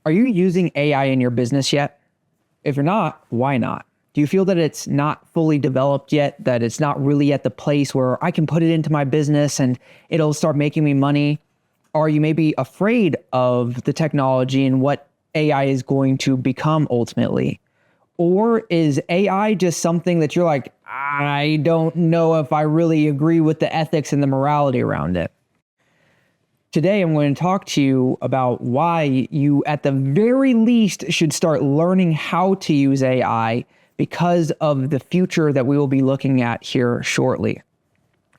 Are you using AI in your business yet? If you're not, why not? Do you feel that it's not fully developed yet, that it's not really at the place where I can put it into my business and it'll start making me money? Or are you maybe afraid of the technology and what AI is going to become ultimately? Or is AI just something that you're like, I don't know if I really agree with the ethics and the morality around it? Today, I'm going to talk to you about why you, at the very least, should start learning how to use AI because of the future that we will be looking at here shortly.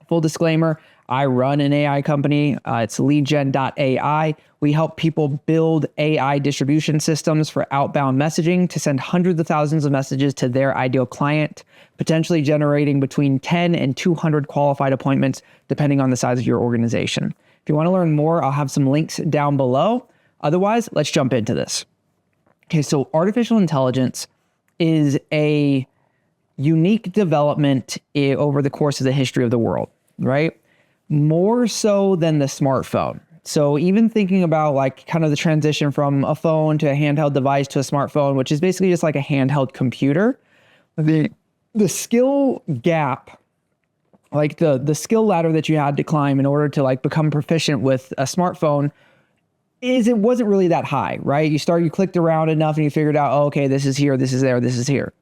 Full disclaimer, I run an AI company. It's leadgen.ai. We help people build AI distribution systems for outbound messaging to send hundreds of thousands of messages to their ideal client, potentially generating between 10 and 200 qualified appointments, depending on the size of your organization. If you want to learn more, I'll have some links down below. Otherwise, let's jump into this. Okay, so artificial intelligence is a unique development over the course of the history of the world, right? More so than the smartphone. So even thinking about like kind of the transition from a phone to a handheld device to a smartphone, which is basically just like a handheld computer, the skill gap, like the skill ladder that you had to climb in order to like become proficient with a smartphone, it wasn't really that high, right? You clicked around enough and you figured out, oh, okay, this is here, this is there, this is here.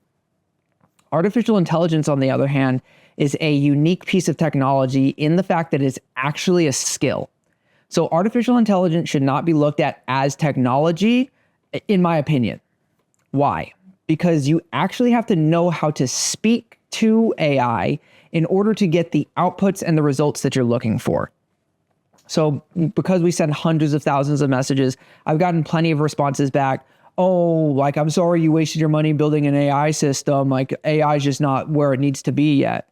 Artificial intelligence, on the other hand, is a unique piece of technology in the fact that it's actually a skill. So artificial intelligence should not be looked at as technology, in my opinion. Why? Because you actually have to know how to speak to AI in order to get the outputs and the results that you're looking for. So because we send hundreds of thousands of messages, I've gotten plenty of responses back. Oh, like, I'm sorry you wasted your money building an AI system. Like, AI is just not where it needs to be yet.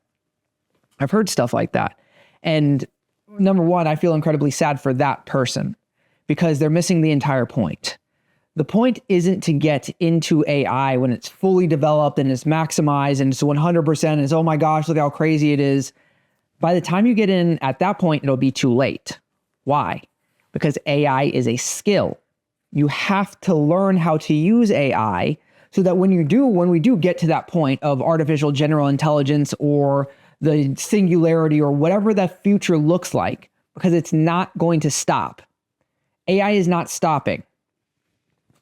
I've heard stuff like that. And number one, I feel incredibly sad for that person because they're missing the entire point. The point isn't to get into AI when it's fully developed and it's maximized and it's 100% and it's, oh my gosh, look how crazy it is. By the time you get in at that point, it'll be too late. Why? Because AI is a skill. You have to learn how to use AI so that when we do get to that point of artificial general intelligence or the singularity or whatever that future looks like, because it's not going to stop. AI is not stopping.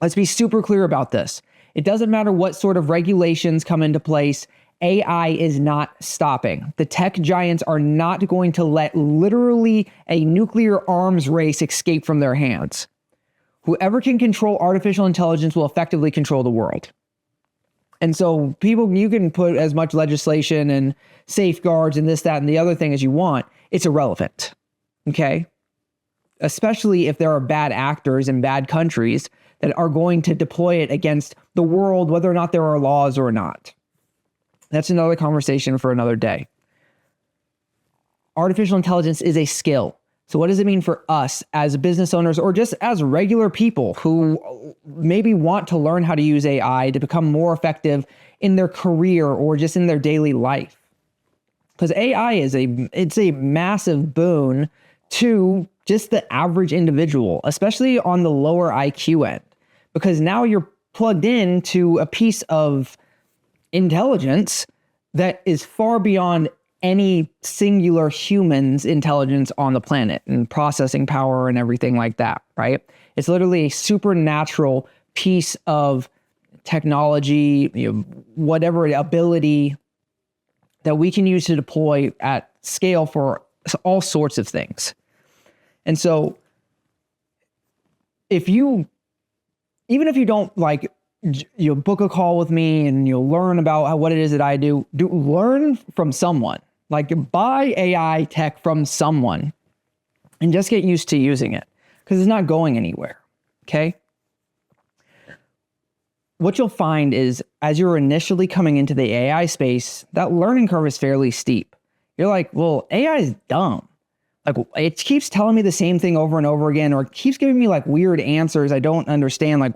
Let's be super clear about this. It doesn't matter what sort of regulations come into place. AI is not stopping. The tech giants are not going to let literally a nuclear arms race escape from their hands. Whoever can control artificial intelligence will effectively control the world. And so you can put as much legislation and safeguards and this, that, and the other thing as you want. It's irrelevant, okay? Especially if there are bad actors in bad countries that are going to deploy it against the world, whether or not there are laws or not. That's another conversation for another day. Artificial intelligence is a skill. So what does it mean for us as business owners or just as regular people who maybe want to learn how to use AI to become more effective in their career or just in their daily life? Because AI it's a massive boon to just the average individual, especially on the lower IQ end, because now you're plugged into a piece of intelligence that is far beyond any singular human's intelligence on the planet and processing power and everything like that, right? It's literally a supernatural piece of technology, whatever ability that we can use to deploy at scale for all sorts of things. And so even if you don't like, you'll book a call with me and you'll learn about what it is that I do learn from someone. Like, buy AI tech from someone and just get used to using it because it's not going anywhere, okay? What you'll find is as you're initially coming into the AI space, that learning curve is fairly steep. You're like, well, AI is dumb. Like, it keeps telling me the same thing over and over again, or it keeps giving me like weird answers. I don't understand like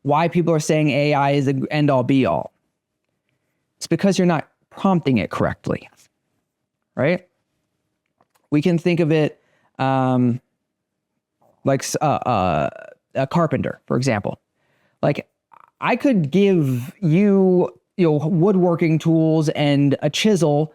why people are saying AI is the end all be all. It's because you're not prompting it correctly, right? We can think of it like a carpenter, for example. Like I could give you, woodworking tools and a chisel.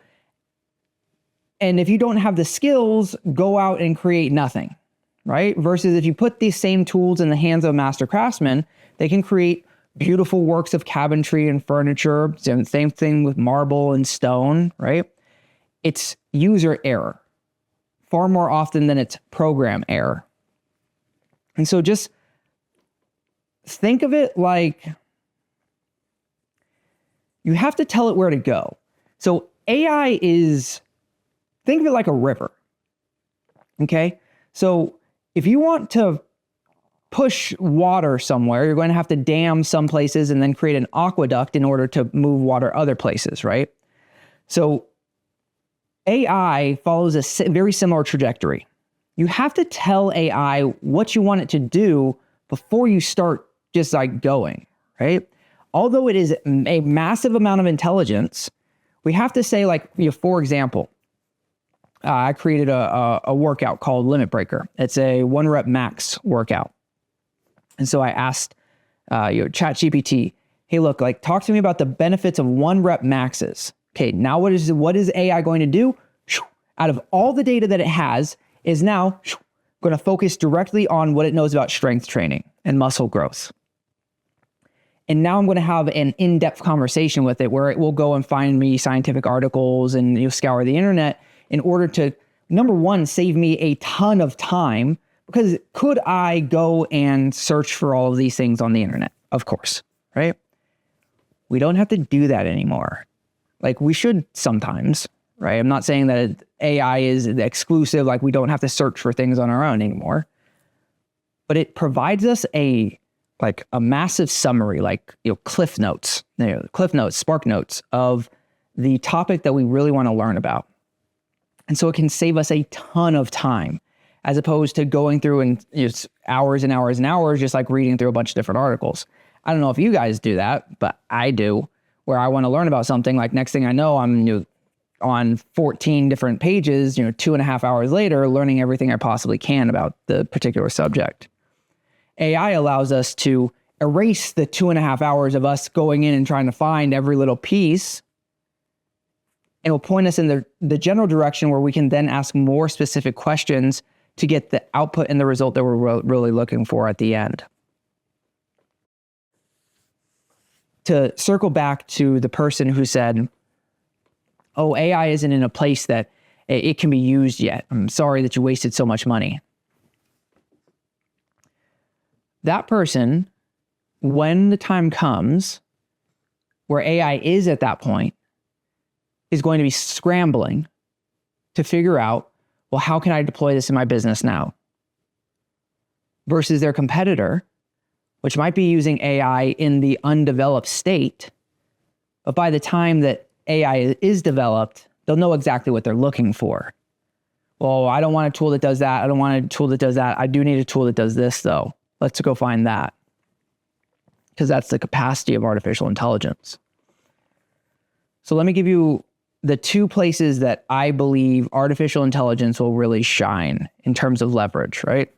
And if you don't have the skills, go out and create nothing, right? Versus if you put these same tools in the hands of a master craftsman, they can create beautiful works of cabinetry and furniture. Same thing with marble and stone, right? It's user error far more often than it's program error. And so just think of it like you have to tell it where to go. So AI is, think of it like a river. Okay? So if you want to push water somewhere, you're going to have to dam some places and then create an aqueduct in order to move water other places, right? So AI follows a very similar trajectory. You have to tell AI what you want it to do before you start just like going, right? Although it is a massive amount of intelligence, we have to say, like, for example, I created a workout called Limit Breaker. It's a 1 rep max workout. And so I asked ChatGPT, hey, look, like, talk to me about the benefits of 1 rep maxes. Okay, now what is AI going to do? Out of all the data that it has, is now going to focus directly on what it knows about strength training and muscle growth. And now I'm going to have an in-depth conversation with it where it will go and find me scientific articles and scour the internet in order to, number one, save me a ton of time. Because could I go and search for all of these things on the internet? Of course, right? We don't have to do that anymore. Like we should sometimes, right? I'm not saying that AI is exclusive, like we don't have to search for things on our own anymore. But it provides us a massive summary, like Cliff Notes, Spark Notes of the topic that we really want to learn about. And so it can save us a ton of time, as opposed to going through and hours and hours and hours, just like reading through a bunch of different articles. I don't know if you guys do that, but I do, where I want to learn about something. Like next thing I know, I'm on 14 different pages, 2.5 hours later, learning everything I possibly can about the particular subject. AI allows us to erase the 2.5 hours of us going in and trying to find every little piece. It will point us in the general direction where we can then ask more specific questions to get the output and the result that we're really looking for at the end. To circle back to the person who said, oh, AI isn't in a place that it can be used yet. I'm sorry that you wasted so much money. That person, when the time comes where AI is at that point, is going to be scrambling to figure out, well, how can I deploy this in my business now? Versus their competitor, which might be using AI in the undeveloped state, but by the time that AI is developed, they'll know exactly what they're looking for. Well, I don't want a tool that does that. I don't want a tool that does that. I do need a tool that does this, though. Let's go find that. Because that's the capacity of artificial intelligence. So let me give you the 2 places that I believe artificial intelligence will really shine in terms of leverage, right?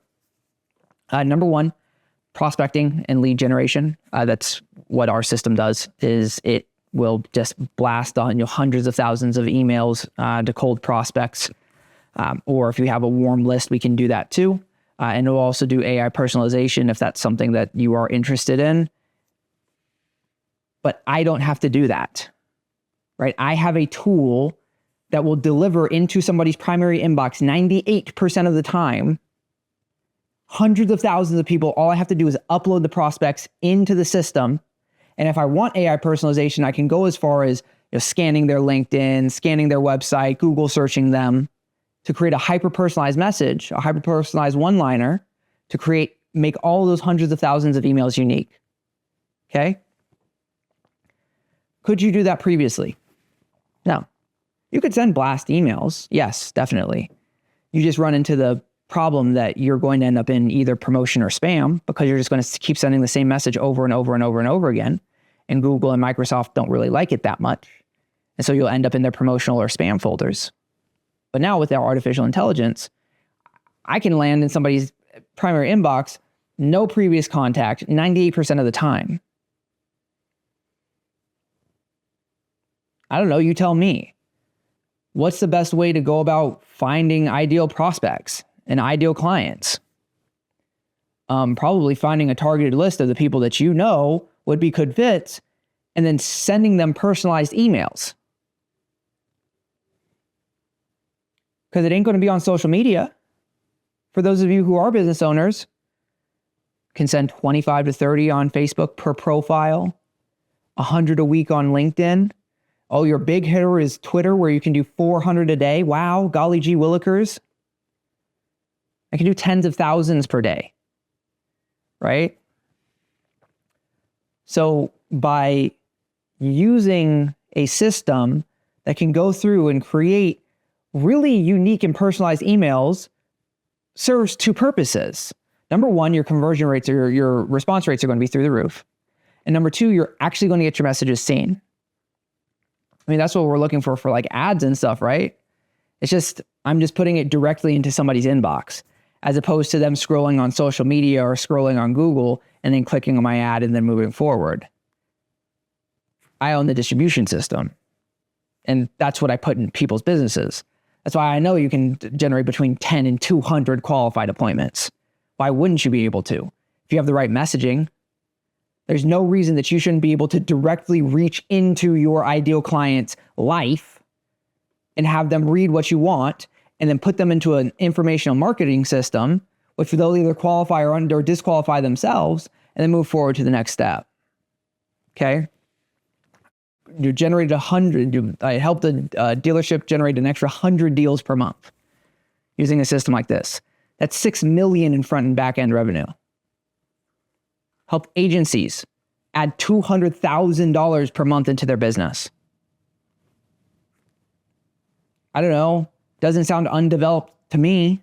Number 1, prospecting and lead generation. That's what our system does, is it will just blast on hundreds of thousands of emails to cold prospects. Or if you have a warm list, we can do that too. And it will also do AI personalization if that's something that you are interested in. But I don't have to do that, right? I have a tool that will deliver into somebody's primary inbox 98% of the time. Hundreds of thousands of people, all I have to do is upload the prospects into the system. And if I want AI personalization, I can go as far as scanning their LinkedIn, scanning their website, Google searching them to create a hyper-personalized message, a hyper-personalized one-liner to make all of those hundreds of thousands of emails unique. Okay? Could you do that previously? No. You could send blast emails. Yes, definitely. You just run into the problem that you're going to end up in either promotion or spam because you're just going to keep sending the same message over and over and over and over again. And Google and Microsoft don't really like it that much. And so you'll end up in their promotional or spam folders. But now with our artificial intelligence, I can land in somebody's primary inbox no previous contact 98% of the time. I don't know, you tell me. What's the best way to go about finding ideal prospects and ideal clients? Probably finding a targeted list of the people that you know would be good fits and then sending them personalized emails. Because it ain't going to be on social media. For those of you who are business owners, can send 25 to 30 on Facebook per profile, 100 a week on LinkedIn. Oh, your big hitter is Twitter, where you can do 400 a day. Wow, golly gee willikers. I can do tens of thousands per day, right? So by using a system that can go through and create really unique and personalized emails serves two purposes. Number one, your conversion rates or your response rates are going to be through the roof. And number two, you're actually going to get your messages seen. I mean, that's what we're looking for like ads and stuff, right? It's just, I'm just putting it directly into somebody's inbox as opposed to them scrolling on social media or scrolling on Google and then clicking on my ad and then moving forward. I own the distribution system, and that's what I put in people's businesses. That's why I know you can generate between 10 and 200 qualified appointments. Why wouldn't you be able to? If you have the right messaging, there's no reason that you shouldn't be able to directly reach into your ideal client's life and have them read what you want and then put them into an informational marketing system, which they'll either qualify or disqualify themselves and then move forward to the next step. Okay? You generated 100, I helped a dealership generate an extra 100 deals per month using a system like this. That's $6 million in front and back end revenue. Help agencies add $200,000 per month into their business. I don't know. Doesn't sound undeveloped to me.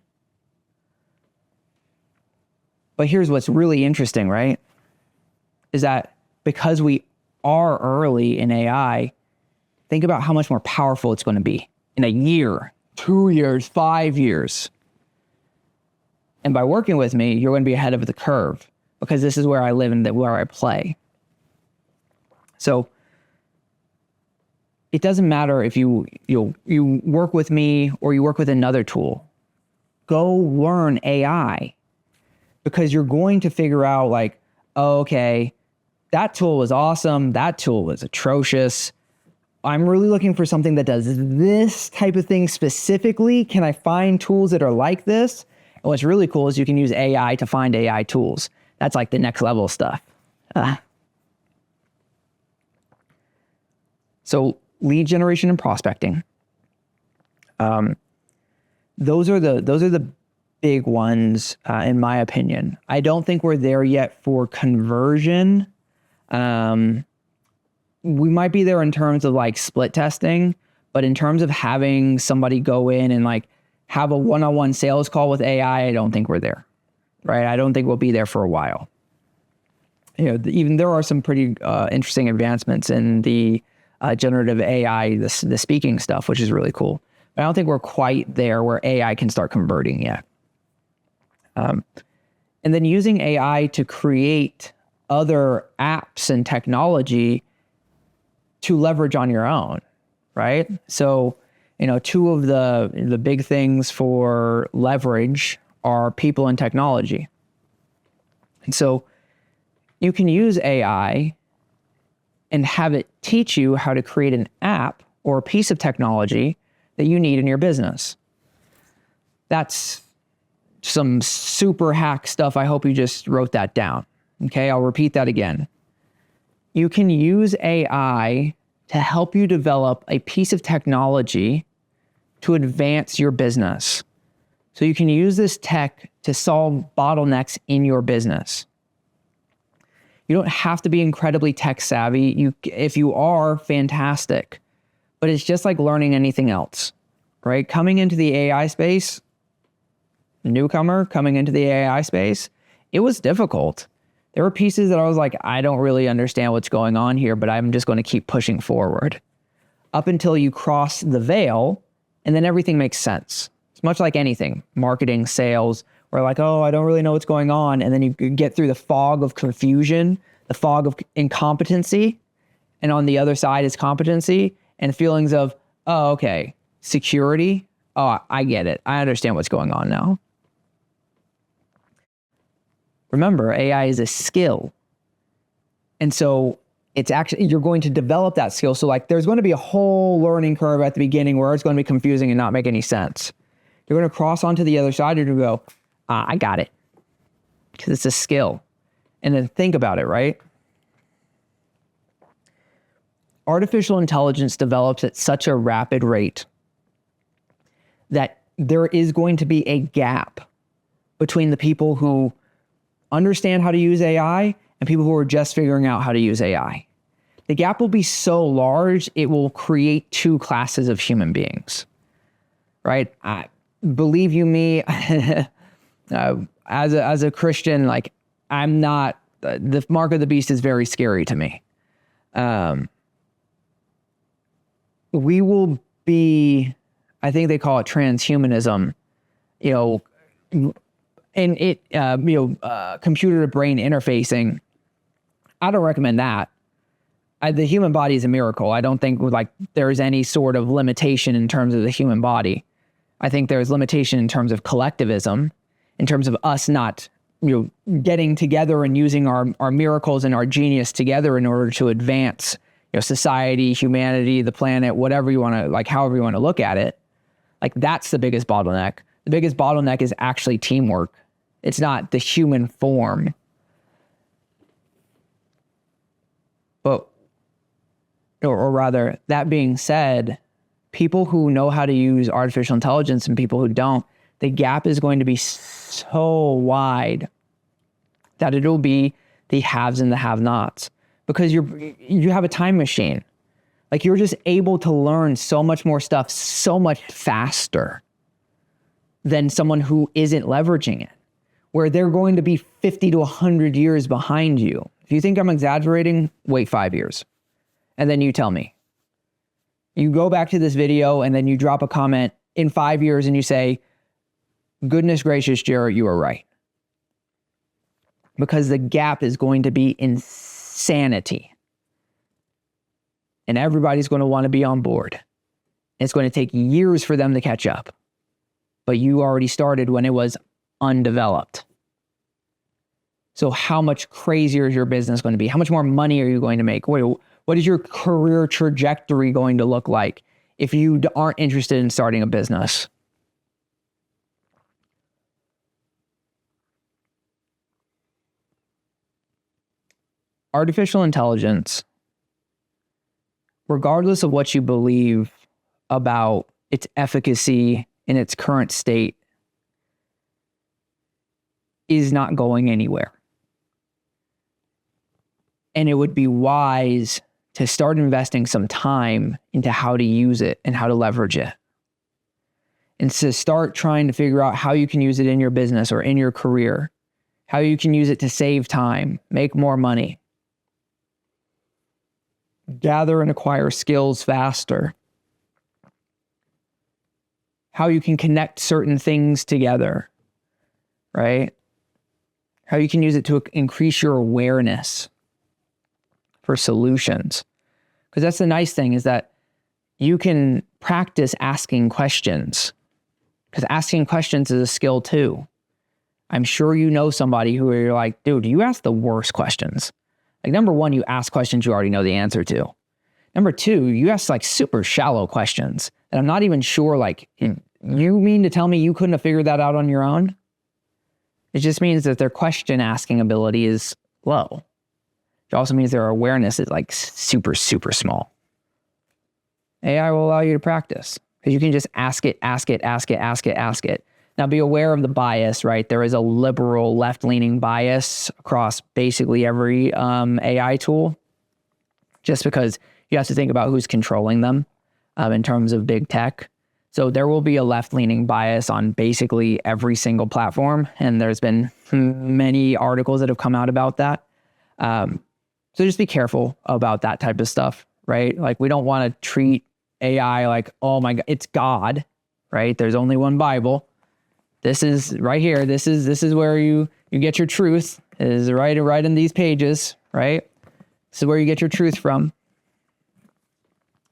But here's what's really interesting, right? Is that because we are early in AI, think about how much more powerful it's going to be in a year, 2 years, 5 years. And by working with me, you're going to be ahead of the curve because this is where I live and where I play. So it doesn't matter if you work with me or you work with another tool. Go learn AI because you're going to figure out like, oh, okay, that tool was awesome. That tool was atrocious. I'm really looking for something that does this type of thing specifically. Can I find tools that are like this? And what's really cool is you can use AI to find AI tools. That's like the next level stuff. So lead generation and prospecting. Those are the big ones, in my opinion. I don't think we're there yet for conversion. We might be there in terms of like split testing, but in terms of having somebody go in and like have a one-on-one sales call with AI, I don't think we're there, right? I don't think we'll be there for a while. You know, even there are some pretty interesting advancements in the generative AI, the speaking stuff, which is really cool. But I don't think we're quite there where AI can start converting yet. And then using AI to create other apps and technology to leverage on your own, right? So, you know, two of the big things for leverage are people and technology. And so you can use AI and have it teach you how to create an app or a piece of technology that you need in your business. That's some super hack stuff. I hope you just wrote that down. Okay, I'll repeat that again. You can use AI to help you develop a piece of technology to advance your business. So you can use this tech to solve bottlenecks in your business. You don't have to be incredibly tech savvy. If you are, fantastic. But it's just like learning anything else, right? Coming into the AI space, newcomer coming into the AI space, it was difficult. There were pieces that I was like, I don't really understand what's going on here, but I'm just going to keep pushing forward up until you cross the veil, and then everything makes sense. It's much like anything, marketing, sales, Or like, oh, I don't really know what's going on. And then you get through the fog of confusion, the fog of incompetency. And on the other side is competency and feelings of, oh, okay, security. Oh, I get it. I understand what's going on now. Remember, AI is a skill. And so it's actually, you're going to develop that skill. So like there's going to be a whole learning curve at the beginning where it's going to be confusing and not make any sense. You're going to cross onto the other side and you go, I got it. Because it's a skill. And then think about it, right? Artificial intelligence develops at such a rapid rate that there is going to be a gap between the people who understand how to use AI and people who are just figuring out how to use AI. The gap will be so large, it will create two classes of human beings, right? Believe you me, as a Christian, like I'm not, the mark of the beast is very scary to me. We will be, I think they call it transhumanism, and it, computer to brain interfacing. I don't recommend that. The human body is a miracle. I don't think like there's any sort of limitation in terms of the human body. I think there's limitation in terms of collectivism, in terms of us not, getting together and using our miracles and our genius together in order to advance, society, humanity, the planet, whatever you want to, like, however you want to look at it. Like that's the biggest bottleneck. The biggest bottleneck is actually teamwork. It's not the human form. But, or rather, that being said, people who know how to use artificial intelligence and people who don't, the gap is going to be so wide that it'll be the haves and the have-nots, because you have a time machine. Like you're just able to learn so much more stuff so much faster than someone who isn't leveraging it, where they're going to be 50 to 100 years behind you. If you think I'm exaggerating, wait 5 years. And then you tell me. You go back to this video and then you drop a comment in 5 years and you say, goodness gracious, Jarrett, you are right. Because the gap is going to be insanity. And everybody's going to want to be on board. It's going to take years for them to catch up. But you already started when it was undeveloped. So how much crazier is your business going to be? How much more money are you going to make? What is your career trajectory going to look like if you aren't interested in starting a business? Artificial intelligence, regardless of what you believe about its efficacy in its current state, is not going anywhere. And it would be wise to start investing some time into how to use it and how to leverage it. And to start trying to figure out how you can use it in your business or in your career, how you can use it to save time, make more money, gather and acquire skills faster, how you can connect certain things together, right? How you can use it to increase your awareness for solutions. Because that's the nice thing, is that you can practice asking questions, because asking questions is a skill too. I'm sure you know somebody who you're like, dude, you ask the worst questions. Like, number one, you ask questions you already know the answer to. Number two, you ask like super shallow questions. And I'm not even sure, like, you mean to tell me you couldn't have figured that out on your own? It just means that their question asking ability is low. It also means their awareness is like super, super small. AI will allow you to practice because you can just ask it. Now be aware of the bias, right? There is a liberal left-leaning bias across basically every AI tool, just because you have to think about who's controlling them in terms of big tech. So there will be a left-leaning bias on basically every single platform. And there's been many articles that have come out about that. So just be careful about that type of stuff, right? Like, we don't want to treat AI like, oh my God, it's God, right? There's only one Bible. This is right here. This is where you get your truth, is right in these pages, right? This is where you get your truth from.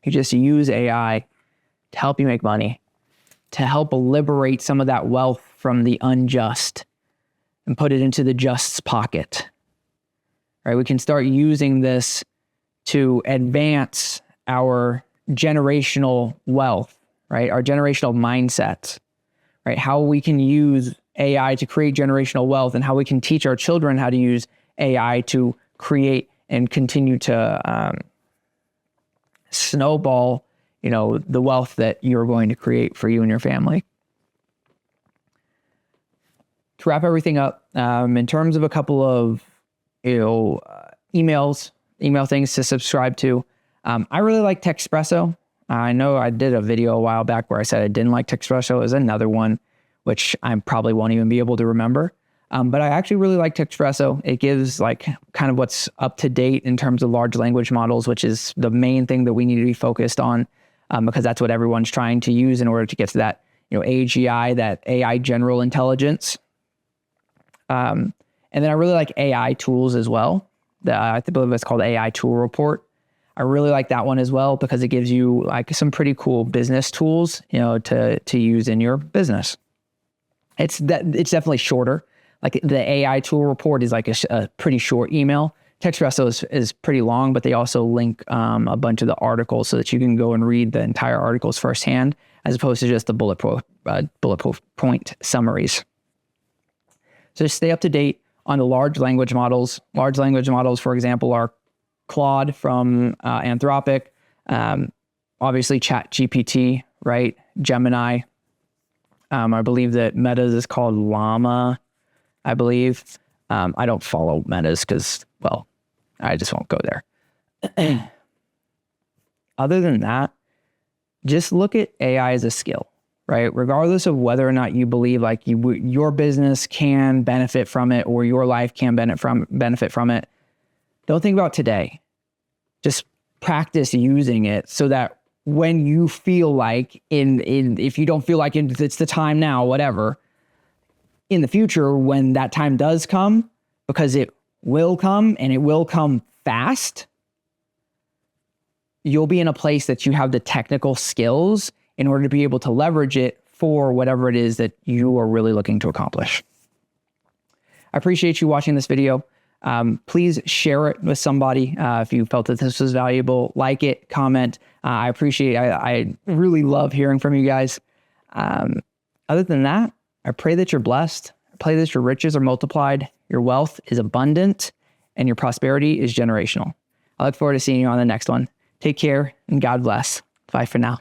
You just use AI to help you make money, to help liberate some of that wealth from the unjust and put it into the just's pocket. Right? We can start using this to advance our generational wealth, right? Our generational mindsets, right? How we can use AI to create generational wealth, and how we can teach our children how to use AI to create and continue to snowball, the wealth that you're going to create for you and your family. To wrap everything up, in terms of a couple of email things to subscribe to, I really like Texpresso. I know I did a video a while back where I said I didn't like Texpresso. Is another one which I probably won't even be able to remember. But I actually really like Texpresso. It gives kind of what's up to date in terms of large language models, which is the main thing that we need to be focused on, because that's what everyone's trying to use in order to get to that, AGI, that AI general intelligence. And then I really like AI tools as well. I believe it's called AI Tool Report. I really like that one as well because it gives you some pretty cool business tools, to use in your business. It's definitely shorter. The AI Tool Report is a pretty short email. Texpresso is pretty long, but they also link a bunch of the articles so that you can go and read the entire articles firsthand, as opposed to just the bullet point summaries. So just stay up to date on the large language models. Large language models, for example, are Claude from Anthropic, obviously ChatGPT, right? Gemini. I believe that Meta's is called Llama, I believe. I don't follow Meta's because, I just won't go there. Other than that, just look at AI as a skill, right? Regardless of whether or not you believe your business can benefit from it or your life can benefit from it, don't think about today. Just practice using it so that when you feel if you don't feel like it's the time now, whatever, in the future, when that time does come, because it will come and it will come fast, you'll be in a place that you have the technical skills in order to be able to leverage it for whatever it is that you are really looking to accomplish. I appreciate you watching this video. Please share it with somebody if you felt that this was valuable. Like it, comment. I really love hearing from you guys. Other than that, I pray that you're blessed. I pray that your riches are multiplied, your wealth is abundant, and your prosperity is generational. I look forward to seeing you on the next one. Take care and God bless. Bye for now.